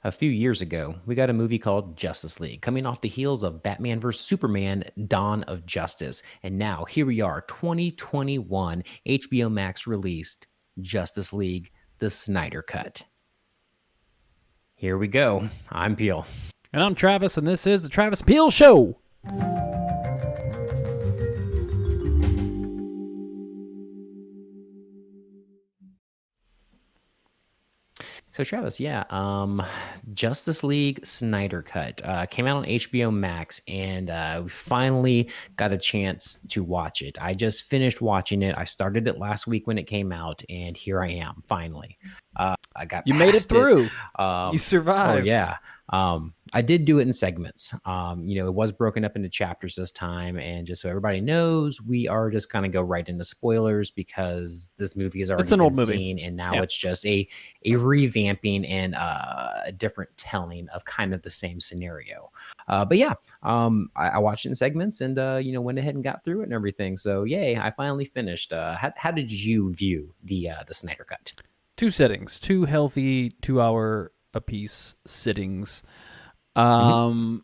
A few years ago, we got a movie called Justice League, coming off the heels of Batman vs. Superman Dawn of Justice. And now, here we are, 2021, HBO Max released Justice League, the Snyder Cut. Here we go. I'm Peel. And I'm Travis, and this is the Travis Peel Show. So Travis, Justice League Snyder Cut came out on HBO Max, and we finally got a chance to watch it. I just finished watching it. I started it last week when it came out, and here I am finally. I got You made it through. You survived. Oh yeah. I did do it in segments. It was broken up into chapters this time, and just so everybody knows, we are just kind of go right into spoilers because this movie is already It's an old been movie. seen, and now it's just a revamping and a different telling of kind of the same scenario. I watched it in segments, and went ahead and got through it and everything. So yay, I finally finished. How did you view the Snyder Cut? 2 sittings, 2 healthy 2-hour apiece sittings. This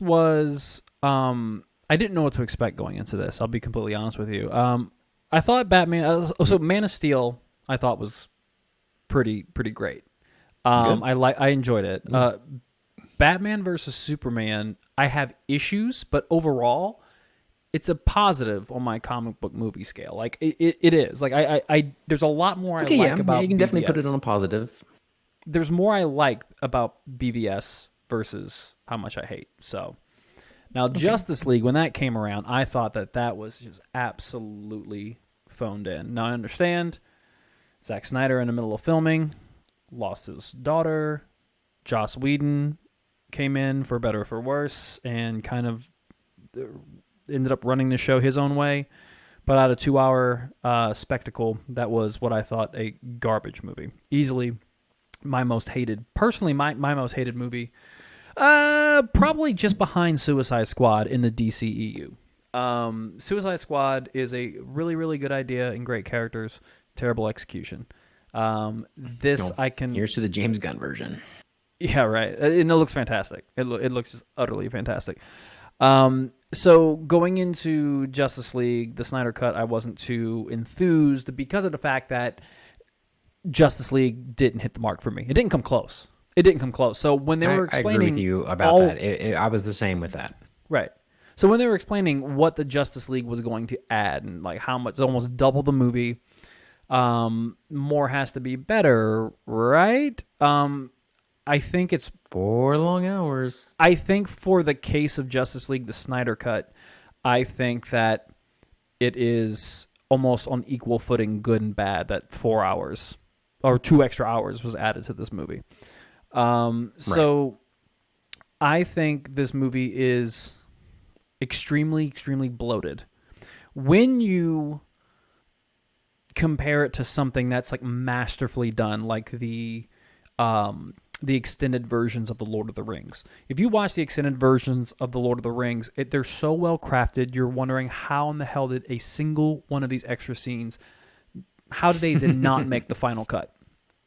was I didn't know what to expect going into this. I'll be completely honest with you. I thought Man of Steel I thought was pretty great. I enjoyed it. Batman versus Superman, I have issues, but overall it's a positive on my comic book movie scale. Like it is. Like I there's a lot more about you can definitely BVS. put it on a positive. There's more I like about BVS versus how much I hate. So now Justice League, when that came around, I thought that was just absolutely phoned in. Now I understand Zack Snyder in the middle of filming lost his daughter. Joss Whedon came in for better or for worse and kind of ended up running the show his own way, but out of 2-hour spectacle, that was what I thought a garbage movie. Easily my most hated movie, probably just behind Suicide Squad in the DCEU. Suicide Squad is a really, really good idea and great characters, terrible execution. Here's to the James Gunn version. Yeah, right. And it looks fantastic. It looks just utterly fantastic. So going into Justice League, the Snyder Cut, I wasn't too enthused because of the fact that Justice League didn't hit the mark for me. It didn't come close. So when they were explaining, I agree with you about that. I was the same with that. Right. So when they were explaining what the Justice League was going to add and like how much, almost double the movie, more has to be better, right? I think it's 4 long hours. I think for the case of Justice League, the Snyder Cut, I think that it is almost on equal footing, good and bad, that 4 hours or 2 extra hours was added to this movie. So I think this movie is extremely, extremely bloated. When you compare it to something that's like masterfully done, like the extended versions of The Lord of the Rings. If you watch the extended versions of The Lord of the Rings, they're so well crafted, you're wondering how in the hell did a single one of these extra scenes, how did they not make the final cut?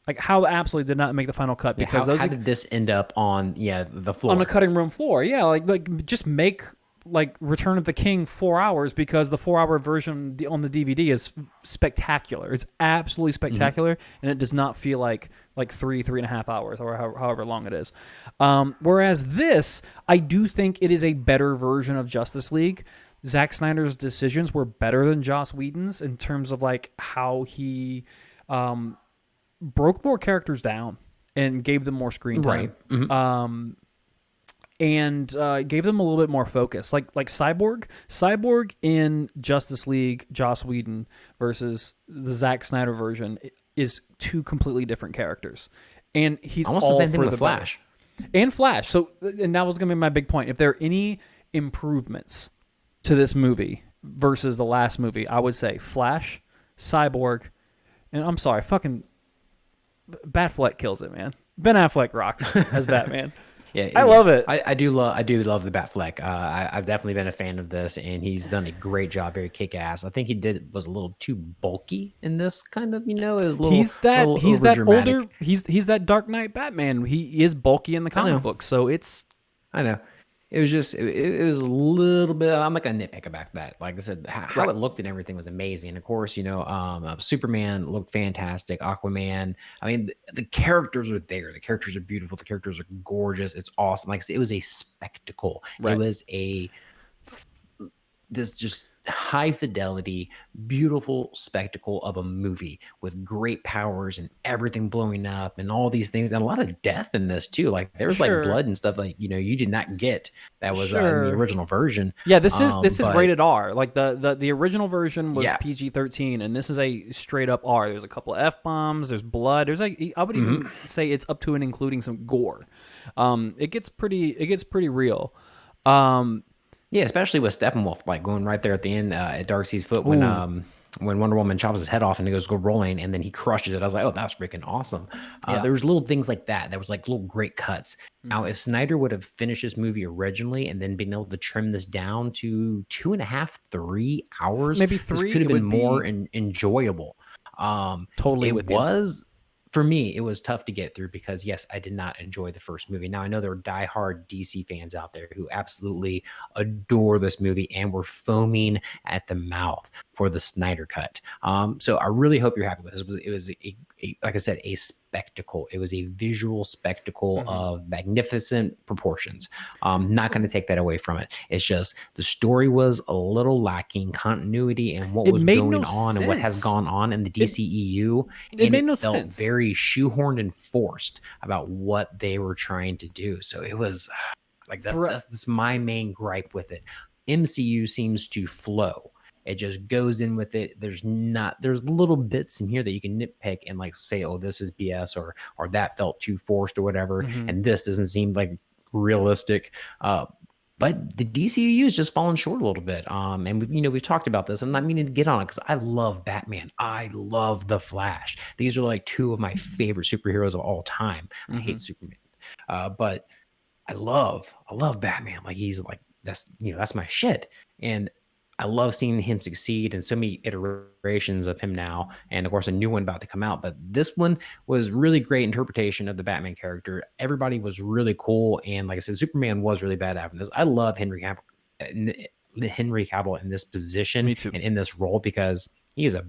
Like how absolutely did not make the final cut because how did this end up on the floor? On the cutting room floor. Yeah, like just make like Return of the King 4 hours because the 4-hour version on the DVD is spectacular. It's absolutely spectacular, and it does not feel like 3.5 hours or however long it is. Whereas this, I do think it is a better version of Justice League. Zack Snyder's decisions were better than Joss Whedon's in terms of like how he broke more characters down and gave them more screen time. Right. And gave them a little bit more focus. Like Cyborg in Justice League, Joss Whedon versus the Zack Snyder version is 2 completely different characters. And he's almost all the same thing for with the Flash. better. And Flash. So, and that was going to be my big point. If there are any improvements to this movie versus the last movie, I would say Flash, Cyborg, and I'm sorry, fucking Batfleck kills it, man. Ben Affleck rocks as Batman. Yeah, I yeah. love it. I do love the Batfleck. I've definitely been a fan of this, and he's done a great job, very kick ass. I think he did was a little too bulky in this kind of, it was a little He's over that dramatic. older he's that Dark Knight Batman. He is bulky in the I comic know, book, so it's I know. It was just it was a little bit. I'm not gonna nitpick about that. Like I said, how right. it looked and everything was amazing. Of course, Superman looked fantastic. Aquaman. I mean, the characters are there. The characters are beautiful. The characters are gorgeous. It's awesome. Like I said, it was a spectacle. It Right. was a this just high fidelity, beautiful spectacle of a movie with great powers and everything blowing up and all these things and a lot of death in this too. Like there was like Sure. blood and stuff like you did not get that was in the Sure. original version. Yeah, this is But rated R. Like the original version was yeah, PG-13, and this is a straight up R. There's a couple of F-bombs, there's blood. There's like I would even say it's up to and including some gore. It gets pretty real. Um yeah, especially with Steppenwolf like going right there at the end at Darkseid's foot ooh, when Wonder Woman chops his head off and it goes go rolling and then he crushes it. I was like, oh, that's freaking awesome. yeah. There was little things like that. There was like little great cuts. Now, Mhm. if Snyder would have finished this movie originally and then been able to trim this down to 2.5, 3 hours, Maybe this 3 could it have been would more be enjoyable. totally It with you. was for me, it was tough to get through because yes, I did not enjoy the first movie. Now I know there are diehard DC fans out there who absolutely adore this movie and were foaming at the mouth for the Snyder cut. So I really hope you're happy with this. It was like I said, a spectacle. It was a visual spectacle Mhm. of magnificent proportions. Not going to take that away from it. It's just the story was a little lacking continuity and what It was made no going on and what has sense. gone on in the It DCEU, it and made it no felt sense. very shoehorned and forced about what they were trying to do. So it was like Thro- that's my main gripe with it. MCU seems to flow. It just goes in with it. There's little bits in here that you can nitpick and like say, oh, this is BS or that felt too forced or whatever, Mhm. and this doesn't seem like realistic. But the DCU is just falling short a little bit. And we've talked about this. I'm not meaning to get on it because I love Batman. I love the Flash. These are like two of my favorite superheroes of all time. I hate Mhm. Superman, but I love Batman. Like he's like that's my shit, and I love seeing him succeed and so many iterations of him now, and of course a new one about to come out. But this one was really great interpretation of the Batman character. Everybody was really cool, and like I said, Superman was really bad after this. I love Henry Cavill in this position Me too. and in this role because he is a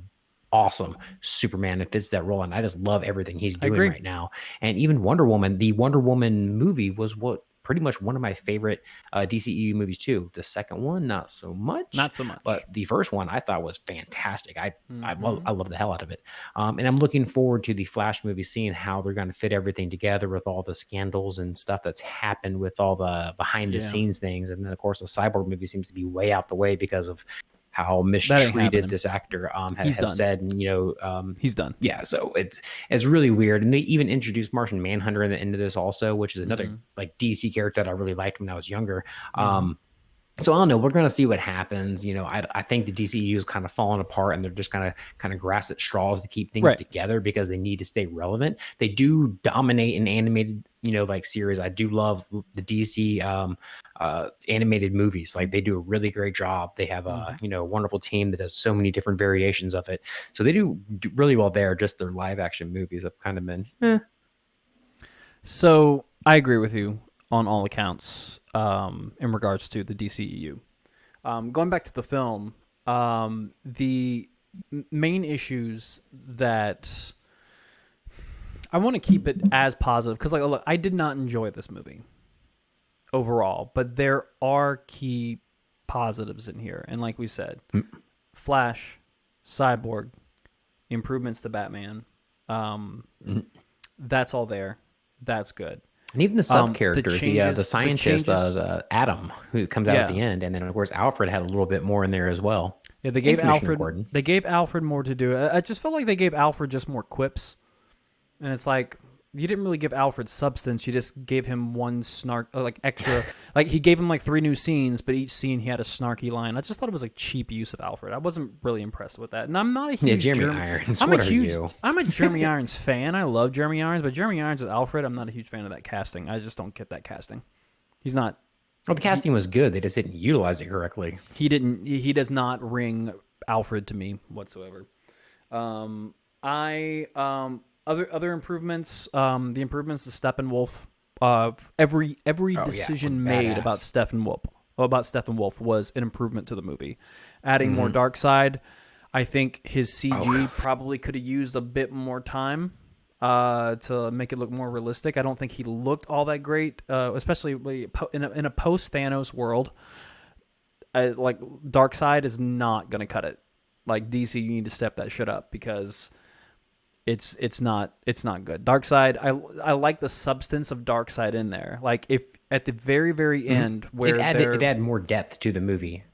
awesome Superman that fits that role, and I just love everything he's I doing agree. right now. And even Wonder Woman, the Wonder Woman movie was what pretty much one of my favorite DCEU movies too. The second one, not so much, Not so much. but the first one I thought was fantastic. Mhm. I love the hell out of it, and I'm looking forward to the Flash movie, seeing how they're going to fit everything together with all the scandals and stuff that's happened with all the behind the Yeah. scenes things. And then of course the Cyborg movie seems to be way out the way because of how That ain't mistreated happening. this actor He's has done. said, and He's done. yeah, so it's really weird. And they even introduced Martian Manhunter in the end of this also, which is another Mhm. like DC character that I really liked when I was younger. Mhm. So I don't know. We're gonna see what happens. I think the DCU is kind of falling apart, and they're just kind of grasp at straws to keep things Right. together because they need to stay relevant. They do dominate in animated, like series. I do love the DC animated movies. Like they do a really great job. They have a Mhm. wonderful team that does so many different variations of it. So they do really well there. Just their live action movies have kind of been. So I agree with you on all accounts in regards to the DCEU. Going back to the film, the main issues that I want to keep it as positive because, like, look, I did not enjoy this movie overall, but there are key positives in here, and like we said, Flash, Cyborg, improvements to Batman. Um, Mhm. that's all there. That's good. And even the sub characters, the The scientist, changes, Adam, who comes out at yeah, the end, and then of course Alfred had a little bit more in there as well, yeah. They and gave Commissioner Alfred. Gordon. They gave Alfred more to do. I just felt like they gave Alfred just more quips, and it's like, you didn't really give Alfred substance. You just gave him one snark, like extra. Like he gave him like 3 new scenes, but each scene he had a snarky line. I just thought it was a cheap use of Alfred. I wasn't really impressed with that. And I'm not a huge Jeremy Irons. I'm What a are huge. you? I'm a Jeremy Irons fan. I love Jeremy Irons, but Jeremy Irons as Alfred, I'm not a huge fan of that casting. I just don't get that casting. He's not. Well, the casting was good. They just didn't utilize it correctly. He didn't. He does not ring Alfred to me whatsoever. Other improvements. The improvements to Steppenwolf. Every decision made about Steppenwolf was an improvement to the movie. Adding more Darkseid. I think his CG probably could have used a bit more time to make it look more realistic. I don't think he looked all that great, especially in a post Thanos world. Like Darkseid is not gonna cut it. Like DC, you need to step that shit up because it's not good. Darkseid, I like the substance of Darkseid in there. Like if at the very end where it added more depth to the movie.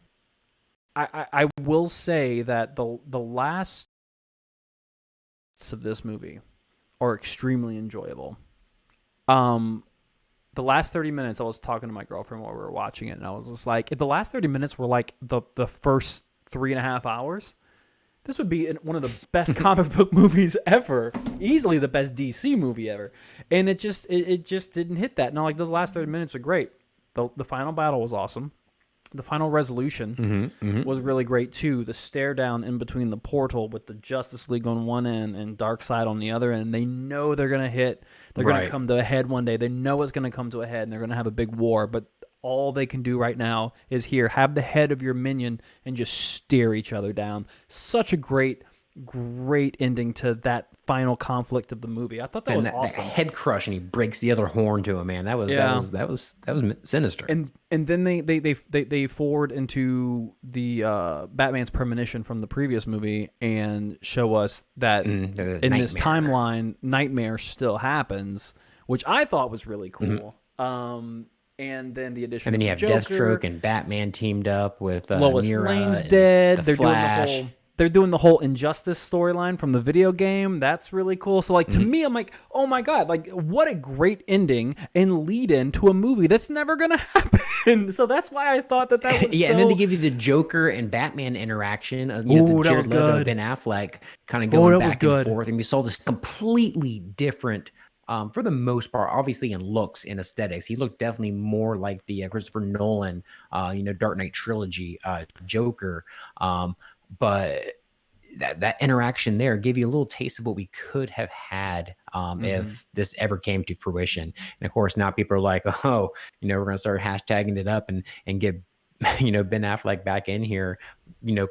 I will say that the last of this movie are extremely enjoyable. The last 30 minutes, I was talking to my girlfriend while we were watching it, and I was just like, if the last 30 minutes were like the first 3.5 hours, this would be one of the best comic book movies ever. Easily the best DC movie ever. And it just didn't hit that. Now, like, the last 30 minutes are great. The final battle was awesome. The final resolution was really great, too. The stare down in between the portal with the Justice League on one end and Darkseid on the other end. They know they're going to hit. They're going to come to a head one day. They know it's going to come to a head, and they're going to have a big war. But all they can do right now is have the head of your minion and just stare each other down. Such a great ending to that final conflict of the movie. I thought that was awesome. That head crush, and he breaks the other horn to him. Man, that was sinister. And then they forward into the Batman's premonition from the previous movie and show us that in this timeline, Nightmare still happens, which I thought was really cool. And then the addition. And then you have Joker. Deathstroke and Batman teamed up with Lois Mira Lane's dead. The Flash. They're doing the whole Injustice storyline from the video game. That's really cool. So, like, to me, I'm like, oh my God, like, what a great ending and lead in to a movie that's never going to happen. So that's why I thought that was and then they give you the Joker and Batman interaction. The Jared Leto, Ben Affleck kind of going back and forth. And we saw this completely different, for the most part, obviously in looks and aesthetics. He looked definitely more like the Christopher Nolan, Dark Knight trilogy Joker. But that interaction there gave you a little taste of what we could have had if this ever came to fruition. And of course, now people are like, oh, we're going to start hashtagging it up and get, Ben Affleck back in here,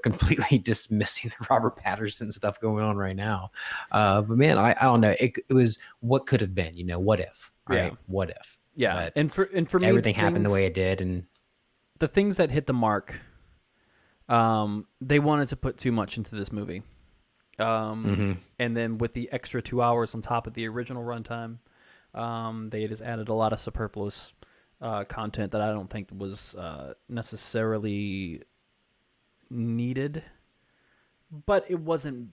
completely dismissing the Robert Pattinson stuff going on right now. But man, I don't know. It was what could have been, what if, right? Yeah. What if? Yeah. But and for me, everything happened the way it did. And the things that hit the mark, they wanted to put too much into this movie. And then with the extra 2 hours on top of the original runtime, they just added a lot of superfluous content that I don't think was necessarily needed. But it wasn't...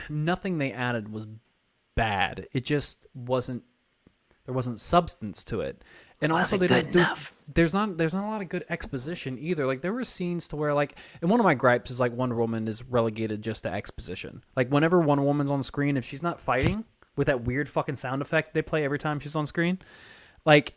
Nothing they added was bad. It just wasn't... There wasn't substance to it. And also, they don't do. There's not a lot of good exposition either. Like, there were scenes to where, like, and one of my gripes is like Wonder Woman is relegated just to exposition. Like, whenever Wonder Woman's on screen, if she's not fighting with that weird fucking sound effect they play every time she's on screen, like,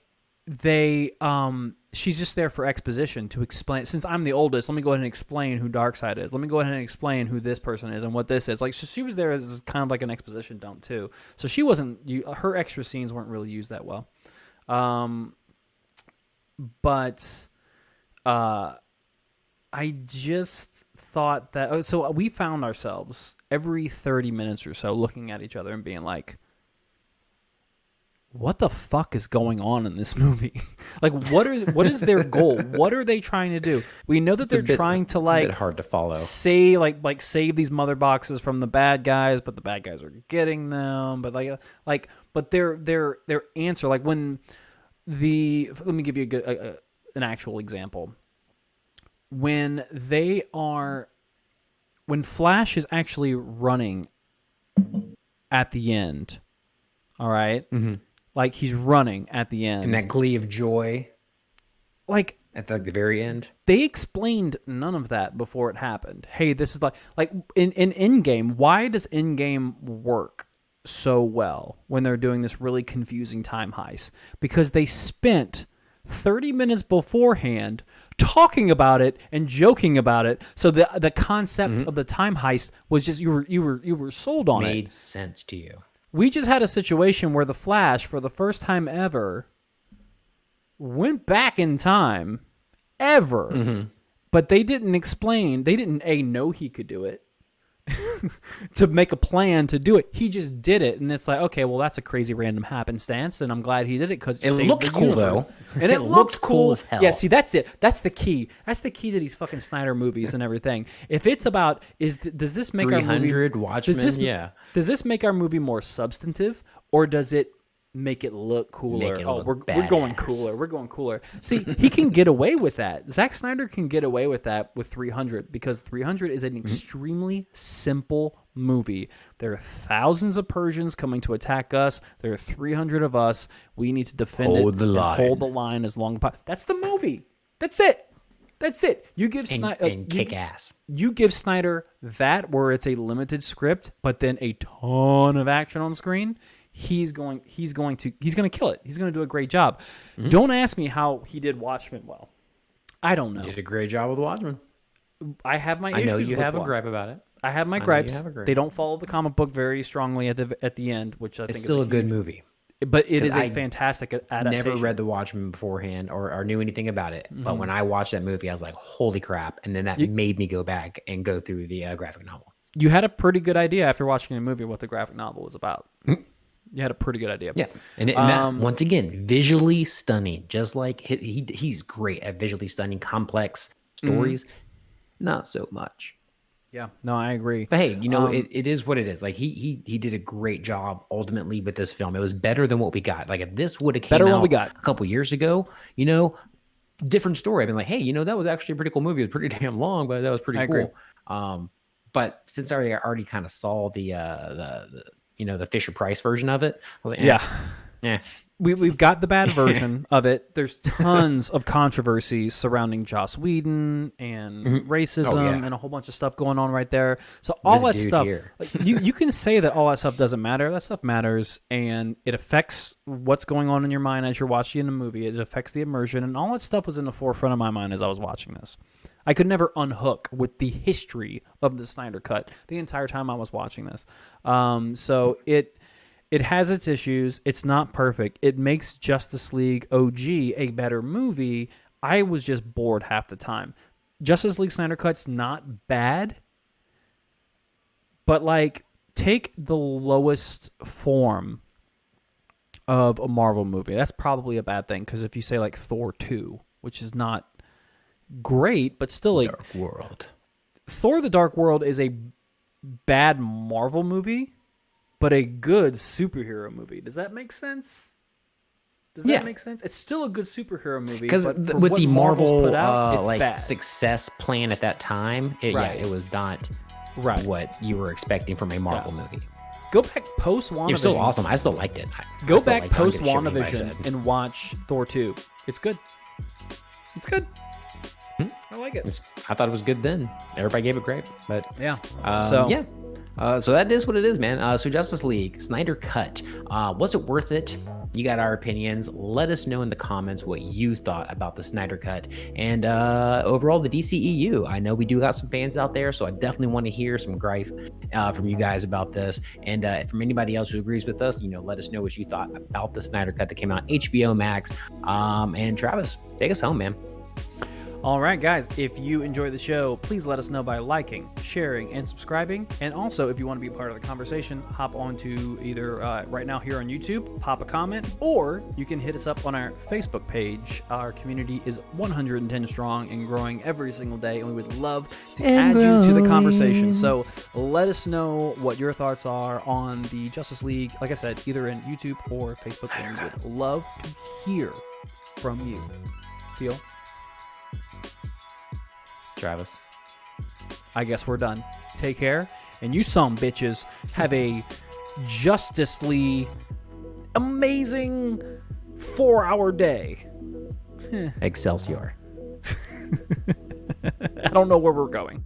she's just there for exposition to explain. Since I'm the oldest, let me go ahead and explain who Darkseid is. Let me go ahead and explain who this person is and what this is. Like, so she was there as kind of like an exposition dump too. So she wasn't. Her extra scenes weren't really used that well. But I just thought that, so we found ourselves every 30 minutes or so looking at each other and being like, what the fuck is going on in this movie? Like, what is their goal? What are they trying to do? We know that they're trying to, like, it's a bit hard to follow. Say like save these mother boxes from the bad guys, but the bad guys are getting them. But but their answer, like, when let me give you an actual example. When Flash is actually running at the end All right, like he's running at the end, And that glee of joy like at the very end. they explained none of that before it happened. Hey, this is like in Endgame. Why does Endgame work so well when they're doing this really confusing time heist? Because they spent 30 minutes beforehand talking about it and joking about it. So the concept of the time heist was just you were sold on it. Made sense to you. We just had a situation where the Flash, for the first time ever, went back in time ever, but they didn't explain. They didn't know he could do it to make a plan to do it. He just did it, and it's like, okay, well, that's a crazy random happenstance, and I'm glad he did it because It looks cool though, and it looks cool as hell. Yeah, see, that's it. That's the key. That's the key to these fucking Snyder movies and everything. If it's about does this make our movie 300 Watchmen? Does this make our movie more substantive, or does it make it look cooler? Make it look we're going badass. cooler. We're going cooler. See, he can get away with that. Zack Snyder can get away with that with 300 because 300 is an extremely simple movie. There are thousands of Persians coming to attack us. There are 300 of us. We need to defend Hold the and line. hold the line as long as possible. That's the movie. That's it. That's it. You give Snyder and kick ass. You give Snyder that where it's a limited script, but then a ton of action on screen. He's going to kill it. He's going to do a great job. Don't ask me how he did Watchmen well. I don't know. Did a great job with Watchmen. I have my I know issues you with have a Watchmen. gripe about it. I have my I know you gripes. have a gripe. They don't follow the comic book very strongly at the end, which I think It's is still a good movie. But it is a I fantastic adaptation. Never read The Watchmen beforehand or knew anything about it. But when I watched that movie, I was like, holy crap. And then that made me go back and go through the graphic novel. You had a pretty good idea after watching the movie what the graphic novel was about. You had a pretty good idea. Yeah. And that, once again, visually stunning. Just like he's great at visually stunning, complex stories. Not so much. Yeah. No, I agree. But hey, it is what it is. Like he did a great job ultimately with this film. It was better than what we got. Like if this would have came Better out than we got. a couple years ago, different story. I've been like, hey, that was actually a pretty cool movie. It was pretty damn long, but that was pretty agree. cool. But since I already kind of saw the Fisher Price version of it, I was like, yeah. We've got the bad version of it. There's tons of controversy surrounding Joss Whedon and racism and a whole bunch of stuff going on right there. So all that stuff, like, you can say that all that stuff doesn't matter. That stuff matters, and it affects what's going on in your mind as you're watching the movie. It affects the immersion, and all that stuff was in the forefront of my mind as I was watching this. I could never unhook with the history of the Snyder Cut the entire time I was watching this. So it has its issues. It's not perfect. It makes Justice League OG a better movie. I was just bored half the time. Justice League Snyder Cut's not bad, but like take the lowest form of a Marvel movie. That's probably a bad thing because if you say like Thor 2, which is not great, but still like Dark World. Thor: The Dark World is a bad Marvel movie, but a good superhero movie. Does that make sense? Does that make sense? It's still a good superhero movie. Because but with the Marvel's Marvel put out, it's bad. success plan at that time, it was not what you were expecting from a Marvel movie. Go back post WandaVision. It was still awesome. I still liked it. Go back post WandaVision and watch Thor 2. It's good. It's good. I like it. I thought it was good then. Everybody gave it great, but yeah. So that is what it is, man. So Justice League, Snyder Cut. Was it worth it? You got our opinions. Let us know in the comments what you thought about the Snyder Cut and overall the DCEU. I know we do got some fans out there, so I definitely want to hear some gripe from you guys about this. And from anybody else who agrees with us, let us know what you thought about the Snyder Cut that came out on HBO Max. And Travis, take us home, man. All right, guys, if you enjoy the show, please let us know by liking, sharing, and subscribing. And also, if you want to be a part of the conversation, hop onto either right now here on YouTube, pop a comment, or you can hit us up on our Facebook page. Our community is 110 strong and growing every single day, and we would love to add you to the conversation. So let us know what your thoughts are on the Justice League, like I said, either in YouTube or Facebook, and we would love to hear from you. Feel? Travis. I guess we're done. Take care. And you some bitches have a Justice League amazing 4-hour day. Excelsior. I don't know where we're going.